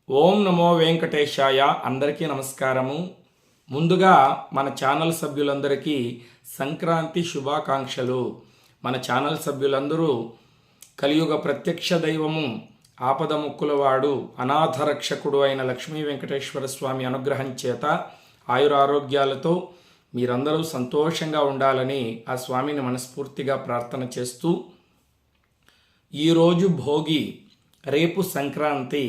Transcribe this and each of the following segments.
ఓం నమో వెంకటేశాయ. అందరికీ నమస్కారము. ముందుగా మన ఛానల్ సభ్యులందరికీ సంక్రాంతి శుభాకాంక్షలు. మన ఛానల్ సభ్యులందరూ కలియుగ ప్రత్యక్ష దైవము, ఆపద ముక్కులవాడు, అనాథ రక్షకుడు అయిన లక్ష్మీ వెంకటేశ్వర స్వామి అనుగ్రహం చేత ఆయురారోగ్యాలతో మీరందరూ సంతోషంగా ఉండాలని ఆ స్వామిని మనస్ఫూర్తిగా ప్రార్థన చేస్తూ, ఈరోజు భోగి, రేపు సంక్రాంతి,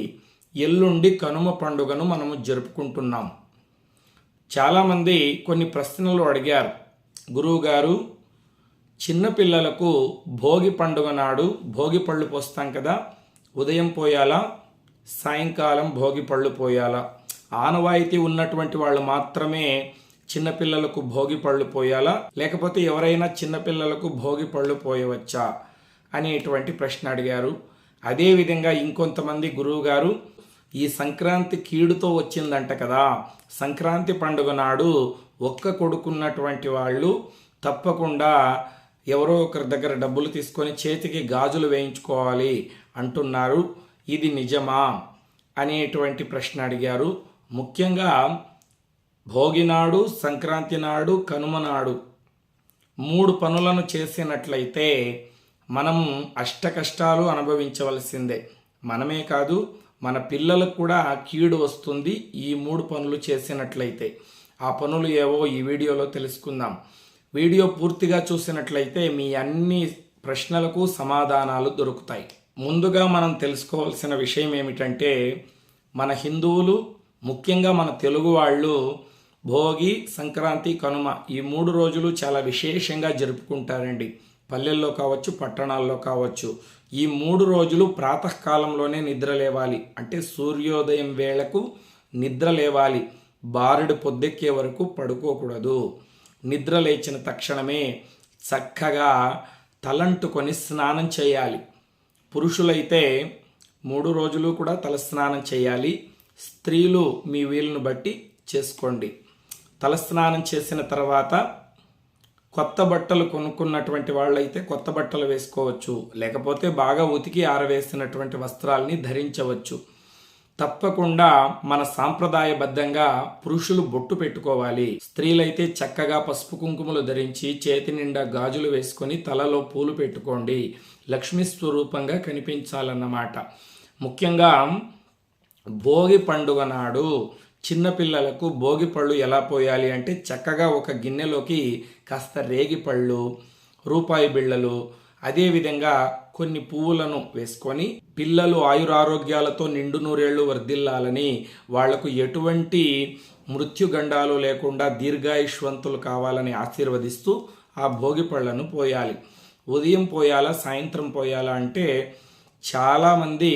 ఎల్లుండి కనుమ పండుగను మనము జరుపుకుంటున్నాం. చాలామంది కొన్ని ప్రశ్నలు అడిగారు. గురువుగారు, చిన్నపిల్లలకు భోగి పండుగ నాడు భోగి పళ్ళు పోస్తాం కదా, ఉదయం పోయాలా, సాయంకాలం భోగి పళ్ళు పోయాలా? ఆనవాయితీ ఉన్నటువంటి వాళ్ళు మాత్రమే చిన్నపిల్లలకు భోగి పళ్ళు పోయాలా, లేకపోతే ఎవరైనా చిన్నపిల్లలకు భోగి పళ్ళు పోయవచ్చా అనేటువంటి ప్రశ్న అడిగారు. అదేవిధంగా ఇంకొంతమంది, గురువుగారు, ఈ సంక్రాంతి కీడుతో వచ్చిందంట కదా, సంక్రాంతి పండుగ నాడు ఒక్క కొడుకున్నటువంటి వాళ్ళు తప్పకుండా ఎవరో ఒకరి దగ్గర డబ్బులు తీసుకొని చేతికి గాజులు వేయించుకోవాలి అంటున్నారు. ఇది నిజమా అనేటువంటి ప్రశ్న అడిగారు. ముఖ్యంగా భోగి నాడు, సంక్రాంతి నాడు, కనుమ నాడు 3 పనులను చేసినట్లయితే మనము అష్టకష్టాలు అనుభవించవలసిందే. మనమే కాదు, మన పిల్లలకు కూడా కీడు వస్తుంది ఈ 3 పనులు చేసినట్లయితే. ఆ పనులు ఏవో ఈ వీడియోలో తెలుసుకుందాం. వీడియో పూర్తిగా చూసినట్లయితే మీ అన్ని ప్రశ్నలకు సమాధానాలు దొరుకుతాయి. ముందుగా మనం తెలుసుకోవాల్సిన విషయం ఏమిటంటే, మన హిందువులు, ముఖ్యంగా మన తెలుగు వాళ్ళు భోగి, సంక్రాంతి, కనుమ ఈ 3 రోజులు చాలా విశేషంగా జరుపుకుంటారండి. పల్లెల్లో కావచ్చు, పట్టణాల్లో కావచ్చు. ఈ 3 రోజులు ప్రాతకాలంలోనే నిద్ర లేవాలి. అంటే సూర్యోదయం వేళకు నిద్ర లేవాలి. బారెడు పొద్దెక్కే వరకు పడుకోకూడదు. నిద్ర లేచిన తక్షణమే చక్కగా తలంటుకొని స్నానం చేయాలి. పురుషులైతే 3 రోజులు కూడా తలస్నానం చేయాలి. స్త్రీలు మీ వీలును బట్టి చేసుకోండి. తలస్నానం చేసిన తర్వాత కొత్త బట్టలు కొనుక్కున్నటువంటి వాళ్ళైతే కొత్త బట్టలు వేసుకోవచ్చు, లేకపోతే బాగా ఉతికి ఆరవేసినటువంటి వస్త్రాలని ధరించవచ్చు. తప్పకుండా మన సాంప్రదాయబద్ధంగా పురుషులు బొట్టు పెట్టుకోవాలి. స్త్రీలైతే చక్కగా పసుపు కుంకుమలు ధరించి చేతి నిండా గాజులు వేసుకొని తలలో పూలు పెట్టుకోండి. లక్ష్మీ స్వరూపంగా కనిపించాలన్నమాట. ముఖ్యంగా భోగి పండుగ నాడు చిన్నపిల్లలకు భోగి పళ్ళు ఎలా పోయాలి అంటే, చక్కగా ఒక గిన్నెలోకి కాస్త రేగి పళ్ళు, రూపాయి బిళ్ళలు, అదేవిధంగా కొన్ని పువ్వులను వేసుకొని, పిల్లలు ఆయురారోగ్యాలతో నిండు నూరేళ్లు వర్ధిల్లాలని, వాళ్లకు ఎటువంటి మృత్యుగండాలు లేకుండా దీర్ఘాయుష్వంతులు కావాలని ఆశీర్వదిస్తూ ఆ భోగి పళ్ళను పోయాలి. ఉదయం పోయాలా, సాయంత్రం పోయాలా అంటే, చాలామంది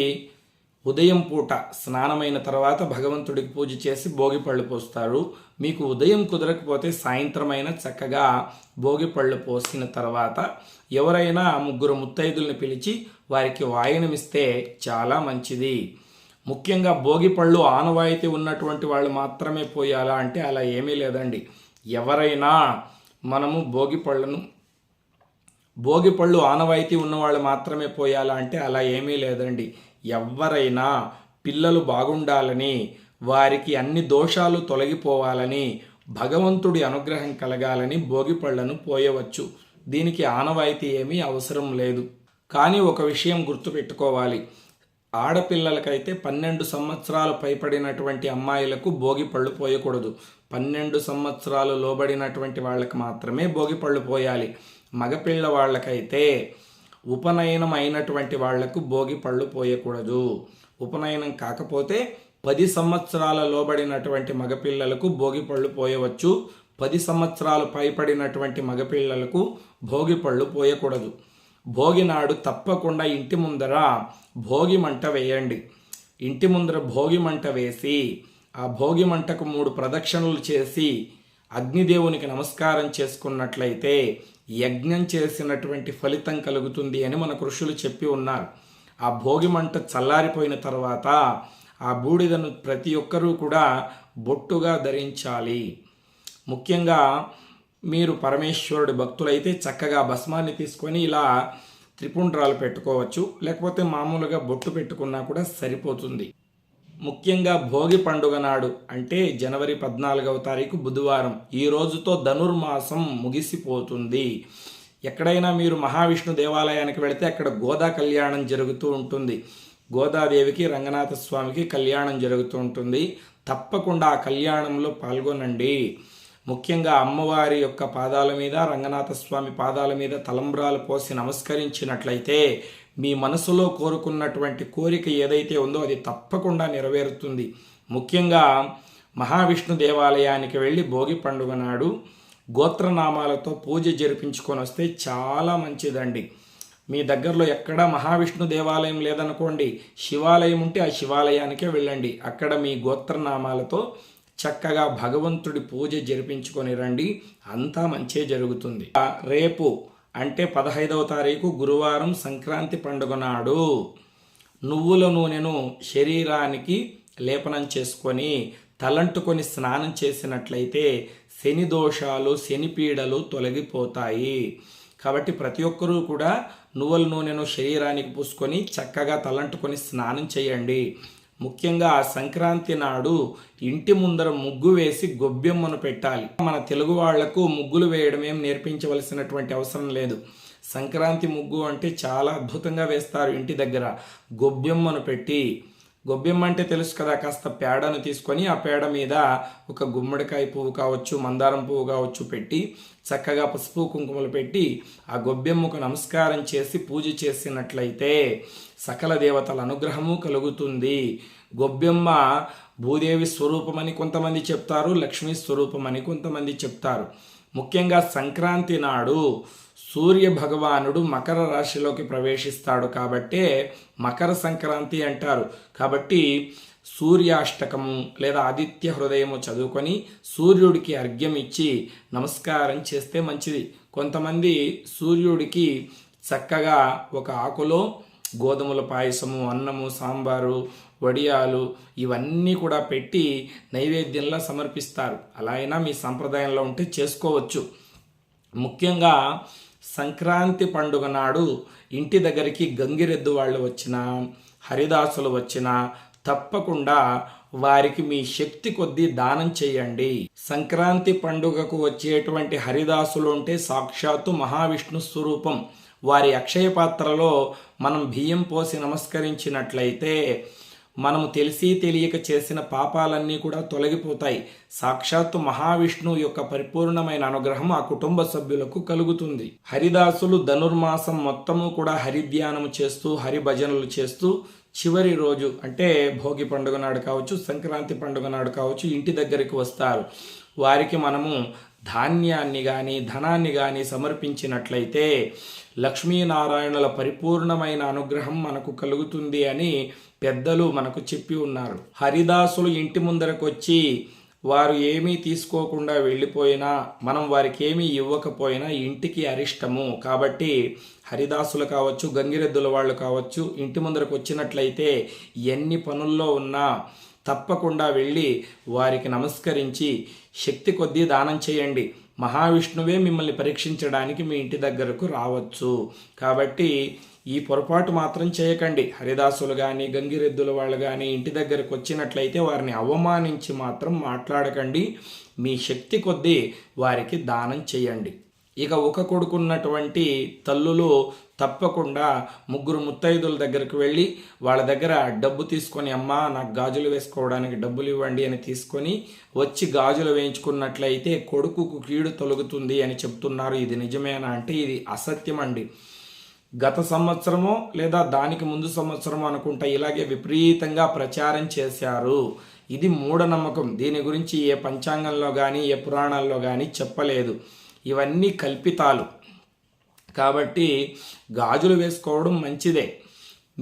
ఉదయం పూట స్నానమైన తర్వాత భగవంతుడికి పూజ చేసి భోగి పళ్ళు పోస్తారు. మీకు ఉదయం కుదరకపోతే సాయంత్రమైనా చక్కగా భోగి పళ్ళు పోసిన తర్వాత ఎవరైనా 3 ముత్తైదుల్ని పిలిచి వారికి వాయనమిస్తే చాలా మంచిది. ముఖ్యంగా భోగి పళ్ళు ఆనవాయితీ ఉన్నటువంటి వాళ్ళు మాత్రమే పోయాలా అంటే అలా ఏమీ లేదండి. ఎవరైనా మనము భోగి పళ్ళు ఆనవాయితీ ఉన్నవాళ్ళు మాత్రమే పోయాలా అంటే అలా ఏమీ లేదండి. ఎవరైనా పిల్లలు బాగుండాలని, వారికి అన్ని దోషాలు తొలగిపోవాలని, భగవంతుడి అనుగ్రహం కలగాలని భోగి పళ్ళను పోయవచ్చు. దీనికి ఆనవాయితీ ఏమీ అవసరం లేదు. కానీ ఒక విషయం గుర్తుపెట్టుకోవాలి. ఆడపిల్లలకైతే 12 సంవత్సరాలు పైపడినటువంటి అమ్మాయిలకు భోగి పళ్ళు పోయకూడదు. 12 సంవత్సరాలు లోబడినటువంటి వాళ్ళకి మాత్రమే భోగి పళ్ళు పోయాలి. మగపిల్ల వాళ్ళకైతే ఉపనయనం అయినటువంటి వాళ్లకు భోగి పళ్ళు పోయకూడదు. ఉపనయనం కాకపోతే 10 సంవత్సరాల లోబడినటువంటి మగపిల్లలకు భోగి పళ్ళు పోయవచ్చు. 10 సంవత్సరాలు పైపడినటువంటి మగపిల్లలకు భోగి పళ్ళు పోయకూడదు. భోగి నాడు తప్పకుండా ఇంటి ముందర భోగి మంట వేయండి. ఇంటి ముందర భోగి మంట వేసి ఆ భోగి మంటకు 3 ప్రదక్షిణలు చేసి అగ్నిదేవునికి నమస్కారం చేసుకున్నట్లయితే యజ్ఞం చేసినటువంటి ఫలితం కలుగుతుంది అని మన ఋషులు చెప్పి ఉన్నారు. ఆ భోగి మంట చల్లారిపోయిన తర్వాత ఆ బూడిదను ప్రతి ఒక్కరూ కూడా బొట్టుగా ధరించాలి. ముఖ్యంగా మీరు పరమేశ్వరుడి భక్తులైతే చక్కగా భస్మాన్ని తీసుకొని ఇలా త్రిపుండ్రాలు పెట్టుకోవచ్చు, లేకపోతే మామూలుగా బొట్టు పెట్టుకున్నా కూడా సరిపోతుంది. ముఖ్యంగా భోగి పండుగ నాడు అంటే జనవరి 14వ తారీఖు బుధవారం, ఈ రోజుతో ధనుర్మాసం ముగిసిపోతుంది. ఎక్కడైనా మీరు మహావిష్ణు దేవాలయానికి వెళితే అక్కడ గోదా కళ్యాణం జరుగుతూ ఉంటుంది. గోదాదేవికి రంగనాథ స్వామికి కళ్యాణం జరుగుతూ ఉంటుంది. తప్పకుండా ఆ కళ్యాణంలో పాల్గొనండి. ముఖ్యంగా అమ్మవారి యొక్క పాదాల మీద, రంగనాథ స్వామి పాదాల మీద తలంబ్రాలు పోసి నమస్కరించినట్లయితే మీ మనసులో కోరుకున్నటువంటి కోరిక ఏదైతే ఉందో అది తప్పకుండా నెరవేరుతుంది. ముఖ్యంగా మహావిష్ణు దేవాలయానికి వెళ్ళి భోగి పండుగ నాడు గోత్రనామాలతో పూజ జరిపించుకొని వస్తే చాలా మంచిదండి. మీ దగ్గరలో ఎక్కడ మహావిష్ణు దేవాలయం లేదనుకోండి, శివాలయం ఉంటే ఆ శివాలయానికే వెళ్ళండి. అక్కడ మీ గోత్రనామాలతో చక్కగా భగవంతుడి పూజ జరిపించుకొని రండి, అంతా మంచే జరుగుతుంది. రేపు అంటే 15వ తారీఖు గురువారం సంక్రాంతి పండుగ నాడు నువ్వుల నూనెను శరీరానికి లేపనం చేసుకొని తలంటుకొని స్నానం చేసినట్లయితే శని దోషాలు, శని పీడలు తొలగిపోతాయి. కాబట్టి ప్రతి ఒక్కరూ కూడా నువ్వుల నూనెను శరీరానికి పూసుకొని చక్కగా తలంటుకొని స్నానం చేయండి. ముఖ్యంగా సంక్రాంతి నాడు ఇంటి ముందర ముగ్గు వేసి గొబ్బెమ్మను పెట్టాలి. మన తెలుగు వాళ్లకు ముగ్గులు వేయడం ఏం నేర్పించవలసినటువంటి అవసరం లేదు. సంక్రాంతి ముగ్గు అంటే చాలా అద్భుతంగా వేస్తారు. ఇంటి దగ్గర గొబ్బెమ్మను పెట్టి, గొబ్బెమ్మ అంటే తెలుసు కదా, కాస్త పేడను తీసుకొని ఆ పేడ మీద ఒక గుమ్మడికాయ పువ్వు కావచ్చు, మందారం పువ్వు కావచ్చు పెట్టి చక్కగా పసుపు కుంకుమలు పెట్టి ఆ గొబ్బెమ్మకు నమస్కారం చేసి పూజ చేసినట్లయితే సకల దేవతల అనుగ్రహము కలుగుతుంది. గొబ్బెమ్మ భూదేవి స్వరూపమని కొంతమంది చెప్తారు, లక్ష్మీ స్వరూపమని కొంతమంది చెప్తారు. ముఖ్యంగా సంక్రాంతి నాడు సూర్య భగవానుడు మకర రాశిలోకి ప్రవేశిస్తాడు కాబట్టే మకర సంక్రాంతి అంటారు. కాబట్టి సూర్యాష్టకము లేదా ఆదిత్య హృదయము చదువుకొని సూర్యుడికి అర్ఘ్యం ఇచ్చి నమస్కారం చేస్తే మంచిది. కొంతమంది సూర్యుడికి చక్కగా ఒక ఆకులో గోధుమల పాయసము, అన్నము, సాంబారు, వడియాలు ఇవన్నీ కూడా పెట్టి నైవేద్యంలా సమర్పిస్తారు. అలా అయినా మీ సంప్రదాయంలో ఉంటే చేసుకోవచ్చు. ముఖ్యంగా సంక్రాంతి పండుగ నాడు ఇంటి దగ్గరికి గంగిరెద్దు వాళ్ళు వచ్చినా, హరిదాసులు వచ్చినా తప్పకుండా వారికి మీ శక్తి కొద్దీ దానం చేయండి. సంక్రాంతి పండుగకు వచ్చేటువంటి హరిదాసులు అంటే సాక్షాత్తు మహావిష్ణు స్వరూపం. వారి అక్షయ పాత్రలో మనం బియ్యం పోసి నమస్కరించినట్లయితే మనము తెలిసి తెలియక చేసిన పాపాలన్నీ కూడా తొలగిపోతాయి. సాక్షాత్తు మహావిష్ణువు యొక్క పరిపూర్ణమైన అనుగ్రహం ఆ కుటుంబ సభ్యులకు కలుగుతుంది. హరిదాసులు ధనుర్మాసం మొత్తము కూడా హరిధ్యానము చేస్తూ, హరి భజనలు చేస్తూ చివరి రోజు అంటే భోగి పండుగ నాడు కావచ్చు, సంక్రాంతి పండుగ నాడు కావచ్చు ఇంటి దగ్గరికి వస్తారు. వారికి మనము ధాన్యాన్ని కానీ ధనాన్ని కానీ సమర్పించినట్లయితే లక్ష్మీనారాయణుల పరిపూర్ణమైన అనుగ్రహం మనకు కలుగుతుంది అని పెద్దలు మనకు చెప్పి ఉన్నారు. హరిదాసులు ఇంటి ముందరకు వచ్చి వారు ఏమీ తీసుకోకుండా వెళ్ళిపోయినా, మనం వారికి ఏమీ ఇవ్వకపోయినా ఇంటికి అరిష్టము. కాబట్టి హరిదాసులు కావచ్చు, గంగిరెద్దుల వాళ్ళు కావచ్చు ఇంటి ముందరకు వచ్చినట్లయితే ఎన్ని పనుల్లో ఉన్నా తప్పకుండా వెళ్ళి వారికి నమస్కరించి శక్తి కొద్దీ దానం చేయండి. మహావిష్ణువే మిమ్మల్ని పరీక్షించడానికి మీ ఇంటి దగ్గరకు రావచ్చు. కాబట్టి ఈ పొరపాటు మాత్రం చేయకండి. హరిదాసులు కానీ గంగిరెద్దుల వాళ్ళు కానీ ఇంటి దగ్గరకు వచ్చినట్లయితే వారిని అవమానించి మాత్రం మాట్లాడకండి. మీ శక్తి కొద్దీ వారికి దానం చేయండి. ఇక ఒక కొడుకున్నటువంటి తల్లులు తప్పకుండా ముగ్గురు ముత్తైదుల దగ్గరకు వెళ్ళి వాళ్ళ దగ్గర డబ్బు తీసుకొని, అమ్మా నాకు గాజులు వేసుకోవడానికి డబ్బులు ఇవ్వండి అని తీసుకొని వచ్చి గాజులు వేయించుకున్నట్లయితే కొడుకుకు కీడు తొలగుతుంది అని చెప్తున్నారు. ఇది నిజమేనా అంటే ఇది అసత్యం అండి. గత సంవత్సరమో లేదా దానికి ముందు సంవత్సరమో అనుకుంటా ఇలాగే విపరీతంగా ప్రచారం చేశారు. ఇది మూఢనమ్మకం. దీని గురించి ఏ పంచాంగంలో కానీ ఏ పురాణాల్లో కానీ చెప్పలేదు. ఇవన్నీ కల్పితాలు. కాబట్టి గాజులు వేసుకోవడం మంచిదే.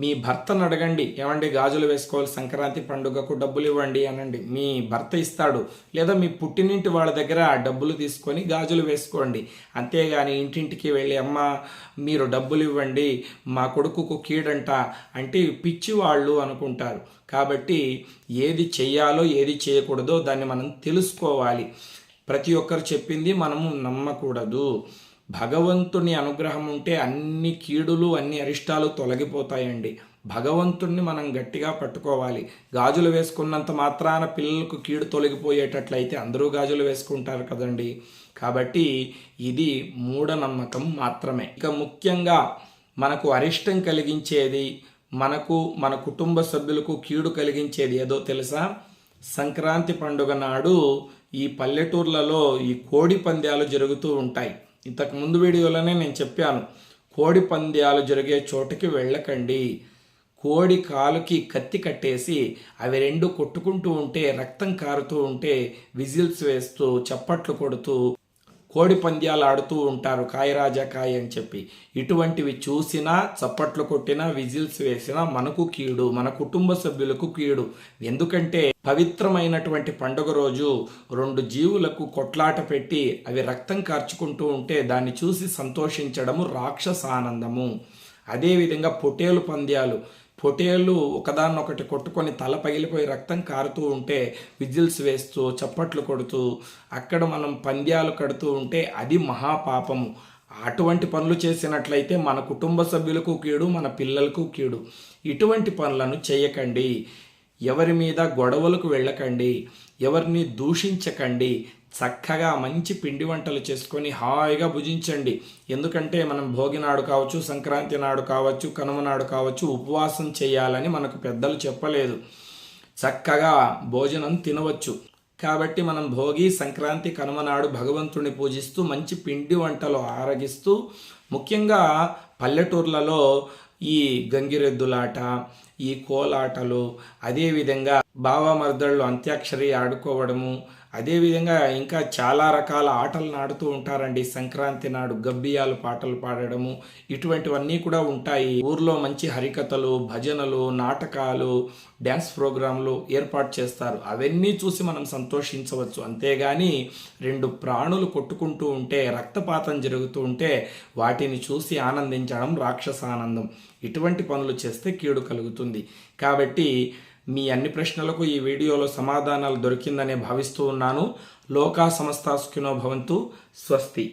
మీ భర్తను అడగండి, ఏమండి గాజులు వేసుకోవాలి సంక్రాంతి పండుగకు డబ్బులు ఇవ్వండి అనండి. మీ భర్త ఇస్తాడు. లేదా మీ పుట్టినింటి వాళ్ళ దగ్గర ఆ డబ్బులు తీసుకొని గాజులు వేసుకోండి. అంతేగాని ఇంటింటికి వెళ్ళి అమ్మ మీరు డబ్బులు ఇవ్వండి మా కొడుకుకు కీడంట అంటే పిచ్చి వాళ్ళు అనుకుంటారు. కాబట్టి ఏది చెయ్యాలో ఏది చేయకూడదో దాన్ని మనం తెలుసుకోవాలి. ప్రతి ఒక్కరు చెప్పింది మనము నమ్మకూడదు. భగవంతుని అనుగ్రహం ఉంటే అన్ని కీడులు అన్ని అరిష్టాలు తొలగిపోతాయండి. భగవంతుణ్ణి మనం గట్టిగా పట్టుకోవాలి. గాజులు వేసుకున్నంత మాత్రాన పిల్లలకు కీడు తొలగిపోయేటట్లయితే అందరూ గాజులు వేసుకుంటారు కదండి. కాబట్టి ఇది మూఢనమ్మకం మాత్రమే. ఇక ముఖ్యంగా మనకు అరిష్టం కలిగించేది, మన కుటుంబ సభ్యులకు కీడు కలిగించేది ఏదో తెలుసా? సంక్రాంతి పండుగ నాడు ఈ పల్లెటూర్లలో ఈ కోడి పందాలు జరుగుతూ ఉంటాయి. ఇంతకు ముందు వీడియోలోనే నేను చెప్పాను, కోడి పందాలు జరిగే చోటుకి వెళ్ళకండి. కోడి కాలుకి కత్తి కట్టేసి అవి రెండు కొట్టుకుంటూ ఉంటే, రక్తం కారుతూ ఉంటే విజిల్స్ వేస్తూ చప్పట్లు కొడుతూ కోడి పంద్యాలు ఆడుతూ ఉంటారు, కాయ రాజా కాయ అని చెప్పి. ఇటువంటివి చూసినా, చప్పట్లు కొట్టినా, విజిల్స్ వేసినా మనకు కీడు, మన కుటుంబ సభ్యులకు కీడు. ఎందుకంటే పవిత్రమైనటువంటి పండుగ రోజు రెండు జీవులకు కొట్లాట పెట్టి అవి రక్తం కార్చుకుంటూ ఉంటే దాన్ని చూసి సంతోషించడము రాక్షసానందము. అదేవిధంగా పొటేలు పంద్యాలు, పొటేళ్ళు ఒకదాన్నొకటి కొట్టుకొని తల పగిలిపోయి రక్తం కారుతూ ఉంటే విజిల్స్ వేస్తూ చప్పట్లు కొడుతూ అక్కడ మనం పంద్యాలు కడుతూ ఉంటే అది మహాపాపము. అటువంటి పనులు చేసినట్లయితే మన కుటుంబ సభ్యులకు కీడు, మన పిల్లలకు కీడు. ఇటువంటి పనులను చేయకండి. ఎవరి మీద గొడవలకు వెళ్ళకండి, ఎవరిని దూషించకండి. చక్కగా మంచి పిండి వంటలు చేసుకొని హాయిగా భుజించండి. ఎందుకంటే మనం భోగి నాడు కావచ్చు, సంక్రాంతి నాడు కావచ్చు, కనుమ నాడు కావచ్చు ఉపవాసం చేయాలని మనకు పెద్దలు చెప్పలేదు. చక్కగా భోజనం తినవచ్చు. కాబట్టి మనం భోగి, సంక్రాంతి, కనుమ నాడు భగవంతుని పూజిస్తూ మంచి పిండి వంటలు ఆరగిస్తూ, ముఖ్యంగా పల్లెటూర్లలో ఈ గంగిరెద్దులాట, ఈ కోలాటలు, అదేవిధంగా బావమర్దళ్ళు అంత్యాక్షరి ఆడుకోవడము, అదేవిధంగా ఇంకా చాలా రకాల ఆటలను ఆడుతూ ఉంటారండి. సంక్రాంతి నాడు గబ్బియాలు పాటలు పాడడము, ఇటువంటివన్నీ కూడా ఉంటాయి. ఊర్లో మంచి హరికథలు, భజనలు, నాటకాలు, డ్యాన్స్ ప్రోగ్రాంలు ఏర్పాటు చేస్తారు. అవన్నీ చూసి మనం సంతోషించవచ్చు. అంతేగాని రెండు ప్రాణులు కొట్టుకుంటూ ఉంటే, రక్తపాతం జరుగుతూ ఉంటే వాటిని చూసి ఆనందించడం రాక్షసానందం. ఇటువంటి పనులు చేస్తే కీడు కలుగుతుంది. కాబట్టి మీ అన్ని ప్రశ్నలకు ఈ వీడియోలో సమాధానాలు దొరికిందనే భావిస్తూ ఉన్నాను. లోకా సమస్తా సుఖినో భవంతు. స్వస్తి.